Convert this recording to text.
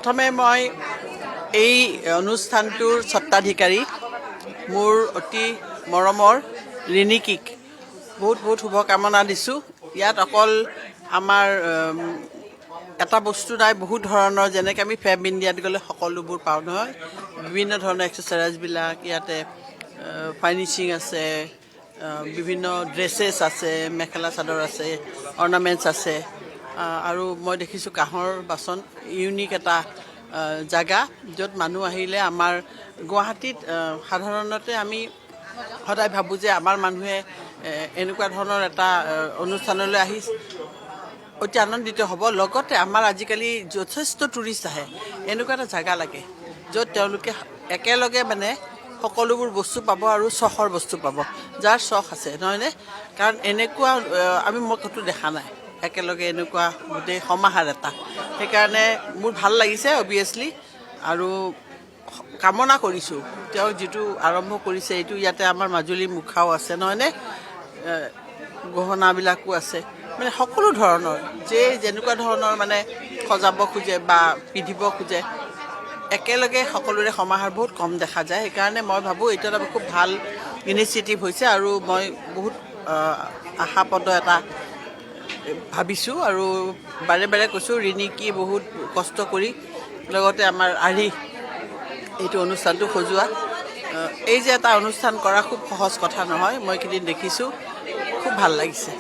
প্ৰথমে মই এই অনুষ্ঠানটোৰ স্বত্বাধিকাৰী মোৰ অতি মৰমৰ ৰিনিকিক বহুত বহুত শুভকামনা দিছোঁ। ইয়াত অকল আমাৰ এটা বস্তু নাই, বহুত ধৰণৰ, যেনেকৈ আমি ফেব ইণ্ডিয়াত গ'লে সকলোবোৰ পাওঁ নহয়, বিভিন্ন ধৰণৰ এক্সেচাৰিজবিলাক ইয়াতে ফাৰ্নিচিং আছে, বিভিন্ন ড্ৰেছেছ আছে, মেখেলা চাদৰ আছে, অৰ্নামেণ্টছ আছে, আৰু মই দেখিছোঁ কাঁহৰ বাচন। ইউনিক এটা জাগা য'ত মানুহ আহিলে, আমাৰ গুৱাহাটীত সাধাৰণতে আমি সদায় ভাবোঁ যে আমাৰ মানুহে এনেকুৱা ধৰণৰ এটা অনুষ্ঠানলৈ আহি অতি আনন্দিত হ'ব। লগতে আমাৰ আজিকালি যথেষ্ট টুৰিষ্ট আহে, এনেকুৱা এটা জাগা লাগে য'ত তেওঁলোকে একেলগে মানে সকলোবোৰ বস্তু পাব আৰু চখৰ বস্তু পাব, যাৰ চখ আছে নহয়নে? কাৰণ এনেকুৱা মই ক'তো দেখা নাই একেলগে এনেকুৱা গোটেই সমাহাৰ এটা। সেইকাৰণে মোৰ ভাল লাগিছে অভিয়াছলি, আৰু কামনা কৰিছোঁ তেওঁ যিটো আৰম্ভ কৰিছে এইটো। ইয়াতে আমাৰ মাজুলী মুখাও আছে নহয়নে, গহনাবিলাকো আছে, মানে সকলো ধৰণৰ যেনেকুৱা ধৰণৰ মানে সজাব খোজে বা পিন্ধিব খোজে, একেলগে সকলোৰে সমাহাৰ বহুত কম দেখা যায়। সেইকাৰণে মই ভাবোঁ এইটো এটা খুব ভাল ইনিচিয়েটিভ হৈছে, আৰু মই বহুত আশাপদ এটা ভাবিছোঁ, আৰু বাৰে বাৰে কৈছোঁ ৰিনিকি বহুত কষ্ট কৰি লগতে আমাৰ এইটো অনুষ্ঠানটো সজোৱা, এই যে এটা অনুষ্ঠান কৰা খুব সহজ কথা নহয়। মই এইকেইদিন দেখিছোঁ, খুব ভাল লাগিছে।